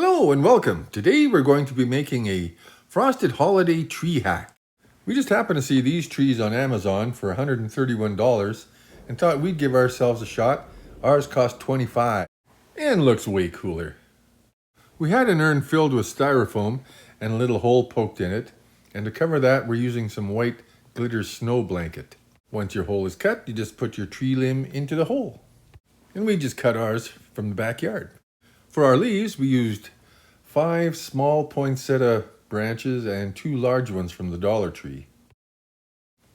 Hello and welcome. Today we're going to be making a frosted holiday tree hack. We just happened to see these trees on Amazon for $131 and thought we'd give ourselves a shot. Ours cost $25 and looks way cooler. We had an urn filled with styrofoam and a little hole poked in it, and to cover that we're using some white glitter snow blanket. Once your hole is cut, you just put your tree limb into the hole. And we just cut ours from the backyard. For our leaves, we used 5 small poinsettia branches and 2 large ones from the Dollar Tree.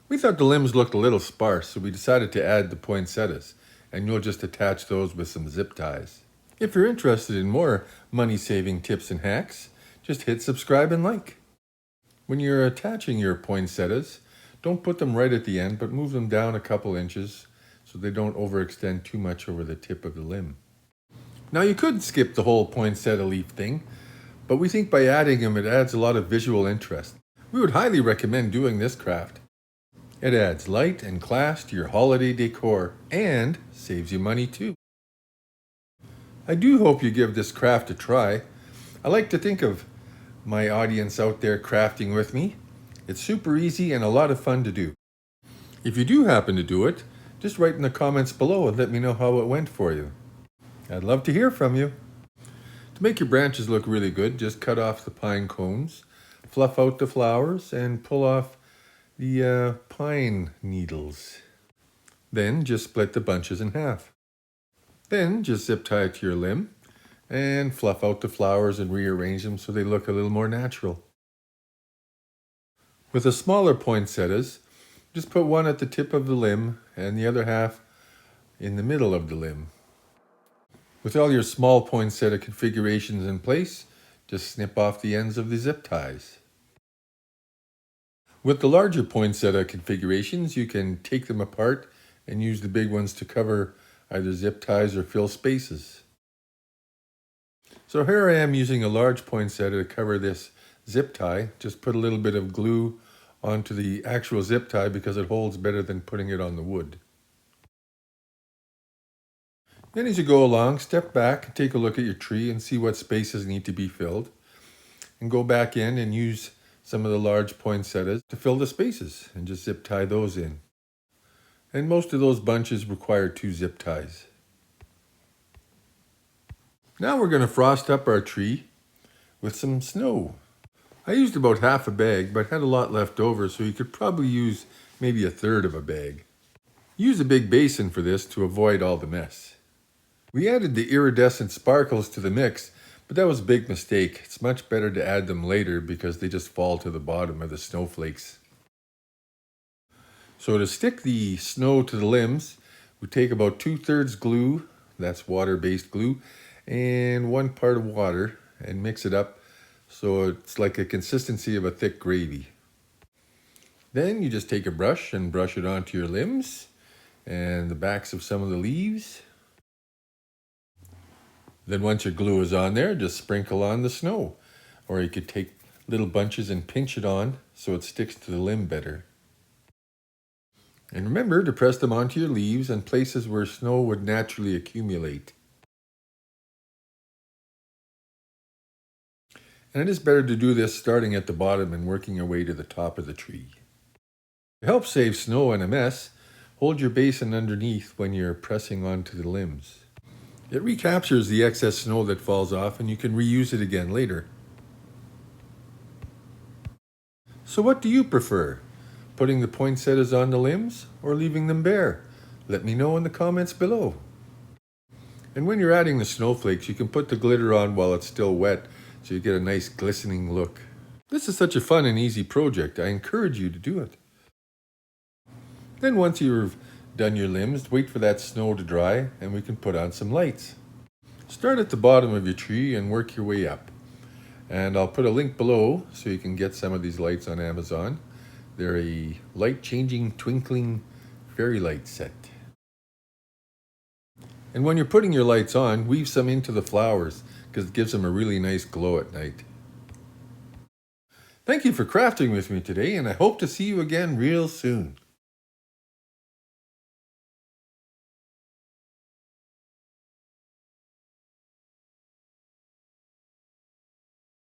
We thought the limbs looked a little sparse, so we decided to add the poinsettias, and you'll just attach those with some zip ties. If you're interested in more money-saving tips and hacks, just hit subscribe and like. When you're attaching your poinsettias, don't put them right at the end, but move them down a couple inches so they don't overextend too much over the tip of the limb. Now you could skip the whole poinsettia leaf thing, but we think by adding them it adds a lot of visual interest. We would highly recommend doing this craft. It adds light and class to your holiday decor and saves you money too. I do hope you give this craft a try. I like to think of my audience out there crafting with me. It's super easy and a lot of fun to do. If you do happen to do it, just write in the comments below and let me know how it went for you. I'd love to hear from you. To make your branches look really good, just cut off the pine cones, fluff out the flowers, and pull off the pine needles. Then just split the bunches in half. Then just zip tie it to your limb and fluff out the flowers and rearrange them so they look a little more natural. With the smaller poinsettias, just put one at the tip of the limb and the other half in the middle of the limb. With all your small poinsettia configurations in place, just snip off the ends of the zip ties. With the larger poinsettia configurations, you can take them apart and use the big ones to cover either zip ties or fill spaces. So here I am using a large poinsettia to cover this zip tie. Just put a little bit of glue onto the actual zip tie because it holds better than putting it on the wood. Then as you go along, step back and take a look at your tree and see what spaces need to be filled. And go back in and use some of the large poinsettias to fill the spaces and just zip tie those in. And most of those bunches require 2 zip ties. Now we're going to frost up our tree with some snow. I used about half a bag, but had a lot left over, so you could probably use maybe 1/3 of a bag. Use a big basin for this to avoid all the mess. We added the iridescent sparkles to the mix, but that was a big mistake. It's much better to add them later because they just fall to the bottom of the snowflakes. So to stick the snow to the limbs, we take about 2/3 glue, that's water-based glue, and 1 part of water and mix it up so it's like a consistency of a thick gravy. Then you just take a brush and brush it onto your limbs and the backs of some of the leaves. Then once your glue is on there, just sprinkle on the snow. Or you could take little bunches and pinch it on so it sticks to the limb better. And remember to press them onto your leaves and places where snow would naturally accumulate. And it is better to do this starting at the bottom and working your way to the top of the tree. To help save snow and a mess, hold your basin underneath when you're pressing onto the limbs. It recaptures the excess snow that falls off and you can reuse it again later. So what do you prefer? Putting the poinsettias on the limbs or leaving them bare? Let me know in the comments below. And when you're adding the snowflakes, you can put the glitter on while it's still wet so you get a nice glistening look. This is such a fun and easy project. I encourage you to do it. Then once you've done your limbs, wait for that snow to dry and we can put on some lights. Start at the bottom of your tree and work your way up. And I'll put a link below so you can get some of these lights on Amazon. They're a light-changing, twinkling fairy light set. And when you're putting your lights on, weave some into the flowers because it gives them a really nice glow at night. Thank you for crafting with me today, and I hope to see you again real soon.